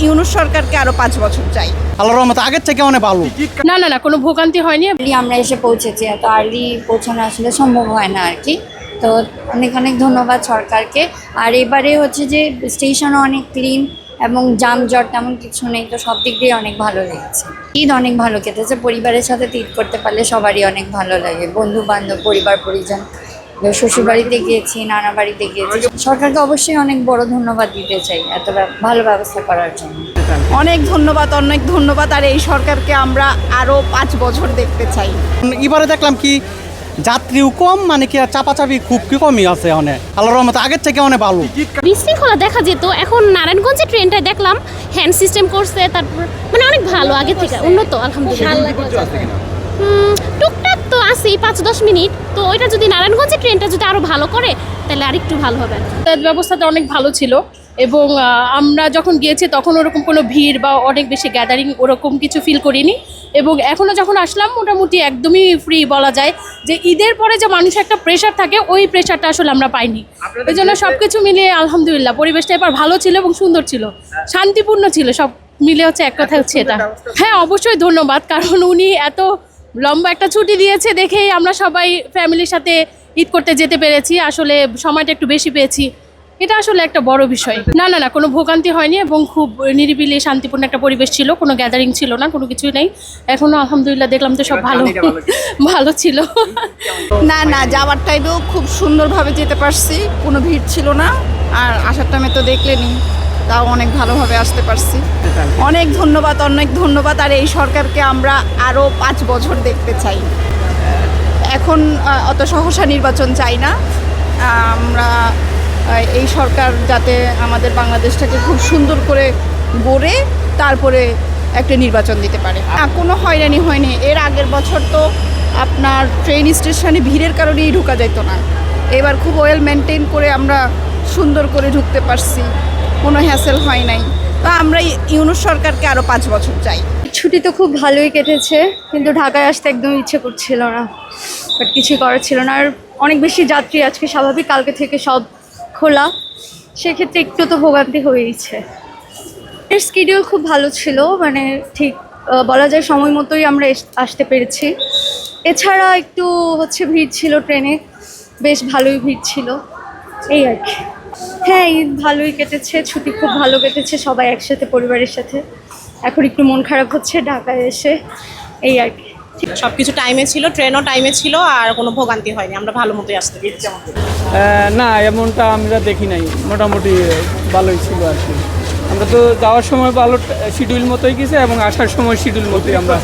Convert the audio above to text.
ইউনূস সরকারকে আরো 5 বছর চাই। আল্লাহর রহমতে আগের থেকে অনেক ভালো। না কোনো ভোগান্তি হয়নি। আমরা এসে পৌঁছেছি, এত আর্লি পৌঁছানো আসলে সম্ভব হয় না আর কি। তো অনেক অনেক ধন্যবাদ সরকারকে। আর এবারে হচ্ছে যে স্টেশনও অনেক ক্লিন এবং জামজট তেমন কিছু নেই, তো সব দিক দিয়ে অনেক ভালো লেগেছে। ঈদ অনেক ভালো কেটেছে, পরিবারের সাথে ঈদ করতে পারলে সবারই অনেক ভালো লাগে। বন্ধু বান্ধব, পরিবার পরিজন, শ্বশুর বাড়িতে গিয়েছি, নানা বাড়িতে গিয়েছি। সরকারকে অবশ্যই অনেক বড় ধন্যবাদ দিতে চাই এত ভালো ব্যবস্থা করার জন্য। অনেক ধন্যবাদ। আর এই সরকারকে আমরা আরো 5 বছর দেখতে চাই। এবারে দেখলাম কি যাত্রীও কম, মানে কি চাপাচাপি খুব কমই আছে অনেক। আল্লাহর রহমতে আগের থেকে অনেক ভালো। বিশৃঙ্খলা দেখা যেত, এখন নারায়ণগঞ্জে ট্রেনটায় দেখলাম হ্যান্ড সিস্টেম করছে, তারপর মানে অনেক ভালো, আগের থেকে উন্নত আলহামদুলিল্লাহ। টুকটাক তো আছেই 5-10 মিনিট, তো ওইটা যদি নারায়ণগঞ্জে ট্রেনটা যদি আরো ভালো করে তাহলে আরেকটু ভালো হবে। ব্যবস্থাটা অনেক ভালো ছিল এবং আমরা যখন গিয়েছি তখন ওরকম কোনো ভিড় বা অনেক বেশি গ্যাদারিং ওরকম কিছু ফিল করিনি। এবং এখনও যখন আসলাম মোটামুটি একদমই ফ্রি বলা যায়। যে ঈদের পরে যে মানুষের একটা প্রেশার থাকে, ওই প্রেশারটা আসলে আমরা পাইনি। এই জন্য সব কিছু মিলিয়ে আলহামদুলিল্লাহ পরিবেশটা এবার ভালো ছিল এবং সুন্দর ছিল, শান্তিপূর্ণ ছিল। সব মিলে হচ্ছে এক কথা হচ্ছে এটা। হ্যাঁ অবশ্যই ধন্যবাদ, কারণ উনি এত লম্বা একটা ছুটি দিয়েছে দেখেই আমরা সবাই ফ্যামিলির সাথে ঈদ করতে যেতে পেরেছি। আসলে সময়টা একটু বেশি পেয়েছি, এটা আসলে একটা বড় বিষয়। না কোনো ভোগান্তি হয়নি এবং খুব নিরিবিলি শান্তিপূর্ণ একটা পরিবেশ ছিল, কোনো গ্যাদারিং ছিল না, কোনো কিছুই নেই। এখনো আলহামদুলিল্লাহ দেখলাম তো সব ভালো ছিল। না যাওয়ার টাইমেও খুব সুন্দরভাবে যেতে পারছি, কোনো ভিড় ছিল না। আর আসার টাইমে তো দেখলেনি, তাও অনেক ভালোভাবে আসতে পারছি। অনেক ধন্যবাদ। আর এই সরকারকে আমরা আরো 5 বছর দেখতে চাই। এখন অত সহসা নির্বাচন চাই না আমরা। এই সরকার যাতে আমাদের বাংলাদেশটাকে খুব সুন্দর করে গড়ে তারপরে একটা নির্বাচন দিতে পারে। কোনো হয়রানি হয়নি। এর আগের বছর তো আপনার ট্রেন স্টেশনে ভিড়ের কারণেই ঢোকা যেত না। এবার খুব ওয়েল মেনটেন করে আমরা সুন্দর করে ঢুকতে পারছি, কোনো হ্যাসেল হয় নাই। তা আমরা ইউনূস সরকারকে আরও 5 বছর চাই। ছুটি তো খুব ভালোই কেটেছে, কিন্তু ঢাকায় আসতে একদম ইচ্ছে করছিল না, বাট কিছু করার ছিল না। আর অনেক বেশি যাত্রী, আজকে স্বাভাবিক, কালকে থেকে সব খোলা, সেক্ষেত্রে একটু তো ভোগান্তি হয়েইছে। এর শিডিউল খুব ভালো ছিল, মানে ঠিক বলা যায় সময় মতোই আমরা আসতে পেরেছি। এছাড়া একটু হচ্ছে ভিড় ছিল ট্রেনে, বেশ ভালোই ভিড় ছিল, এই আর কি। হ্যাঁ ঈদ ভালোই কেটেছে, ছুটি খুব ভালো কেটেছে, সবাই একসাথে পরিবারের সাথে। এখন একটু মন খারাপ হচ্ছে ঢাকায় এসে, এই আর কি। সবকিছু টাইমে ছিল, ট্রেনও টাইমে ছিল, আর কোনো ভোগান্তি হয়নি, আমরা ভালো মতোই আসতে পেরেছি। না এমনটা আমরা দেখি নাই, মোটামুটি ভালোই ছিল আর কি। আমরা তো যাওয়ার সময় ভালো শিডিউল মতোই গেছে এবং আসার সময় শিডিউল মতোই আমরা